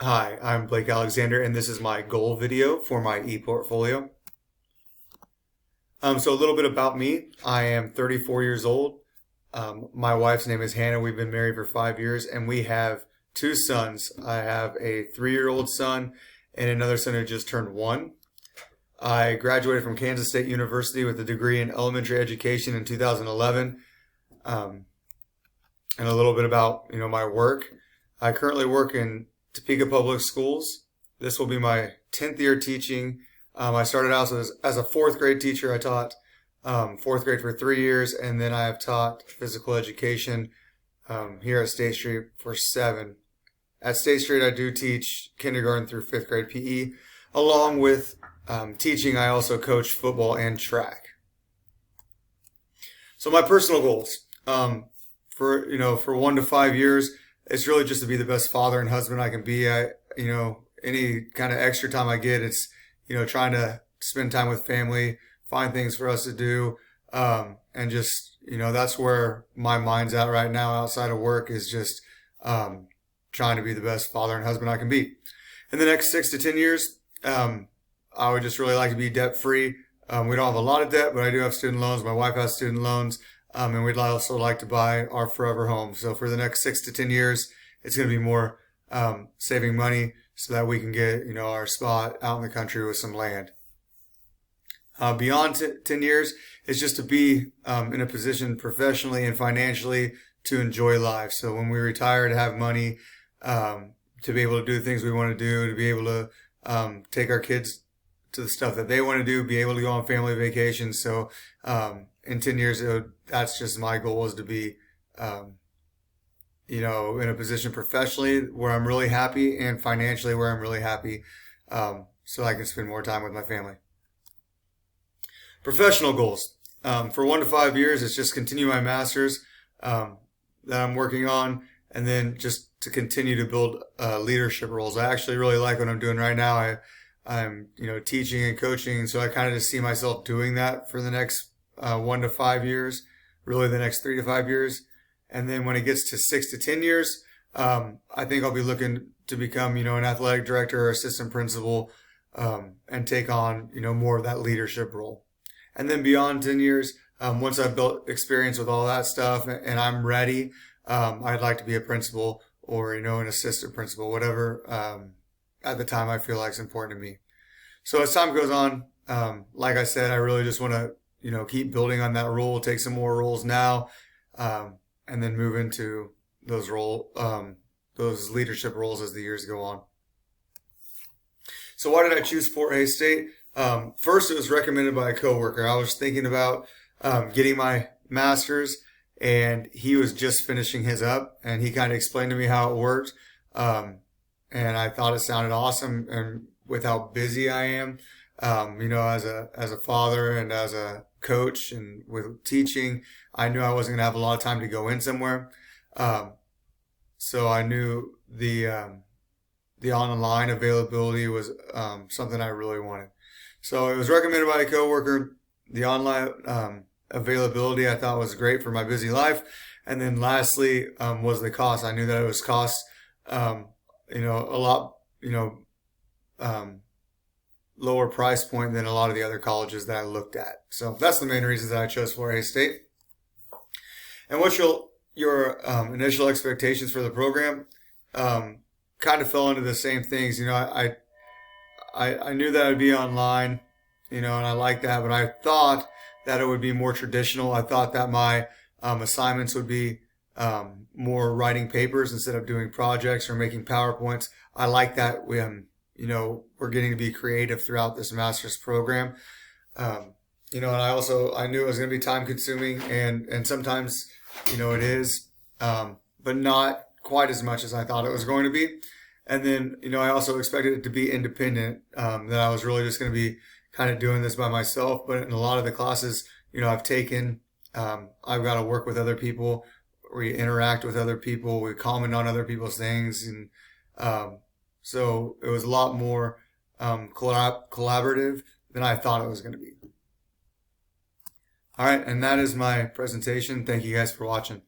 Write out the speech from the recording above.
Hi, I'm Blake Alexander, and this is my goal video for my ePortfolio. So a little bit about me. I am 34 years old. My wife's name is Hannah. We've been married for 5 years, and we have two sons. I have a 3-year-old son and another son who just turned 1. I graduated from Kansas State University with a degree in elementary education in 2011. And a little bit about my work. I currently work in Topeka Public Schools. This will be my 10th year teaching. I started out as a 4th grade teacher. I taught 4th grade for 3 years, and then I have taught physical education here at State Street for 7. At State Street, I do teach kindergarten through 5th grade PE. Along with teaching, I also coach football and track. So my personal goals for 1 to 5 years, it's really just to be the best father and husband I can be. Any kind of extra time I get, it's trying to spend time with family, find things for us to do, and just that's where my mind's at right now. Outside of work is just trying to be the best father and husband I can be. In the next 6 to 10 years, I would just really like to be debt free. We don't have a lot of debt, but I do have student loans. My wife has student loans. And we'd also like to buy our forever home. So for the next 6 to 10 years, it's going to be more saving money so that we can get our spot out in the country with some land. Beyond 10 years is just to be in a position professionally and financially to enjoy life. So when we retire, to have money, to be able to do the things we want to do, to be able to take our kids to the stuff that they want to do, be able to go on family vacations. So in 10 years, that's just my goal, is to be, in a position professionally where I'm really happy and financially where I'm really happy, so I can spend more time with my family. Professional goals. For 1 to 5 years, it's just continue my master's that I'm working on, and then just to continue to build leadership roles. I actually really like what I'm doing right now. I'm teaching and coaching, so I kind of just see myself doing that for the next 1 to 5 years, really the next 3 to 5 years. And then when it gets to 6 to 10 years, I think I'll be looking to become, an athletic director or assistant principal, and take on, more of that leadership role. And then beyond 10 years, once I've built experience with all that stuff and I'm ready, I'd like to be a principal or, an assistant principal, whatever, at the time I feel like is important to me. So as time goes on, like I said, I really just want to keep building on that role, take some more roles now, and then move into those leadership roles as the years go on. So why did I choose Fort Hays State? First, it was recommended by a coworker. I was thinking about getting my master's, and he was just finishing his up, and he kind of explained to me how it worked, and I thought it sounded awesome. And with how busy I am, as a father and as a coach and with teaching, I knew I wasn't going to have a lot of time to go in somewhere. So I knew the online availability was something I really wanted. So it was recommended by a coworker. The online availability I thought was great for my busy life. And then lastly was the cost. I knew that it was cost a lot lower price point than a lot of the other colleges that I looked at. So that's the main reasons that I chose Fort Hays State. And what's your initial expectations for the program? Kind of fell into the same things. I knew that I'd be online, and I liked that, but I thought that it would be more traditional. I thought that my assignments would be more writing papers instead of doing projects or making PowerPoints. I like that we're getting to be creative throughout this master's program. And I knew it was going to be time consuming, and sometimes, it is, but not quite as much as I thought it was going to be. And then, I also expected it to be independent, that I was really just going to be kind of doing this by myself. But in a lot of the classes, I've taken, I've got to work with other people. We interact with other people. We comment on other people's things. And so it was a lot more collaborative than I thought it was going to be. All right, and that is my presentation. Thank you guys for watching.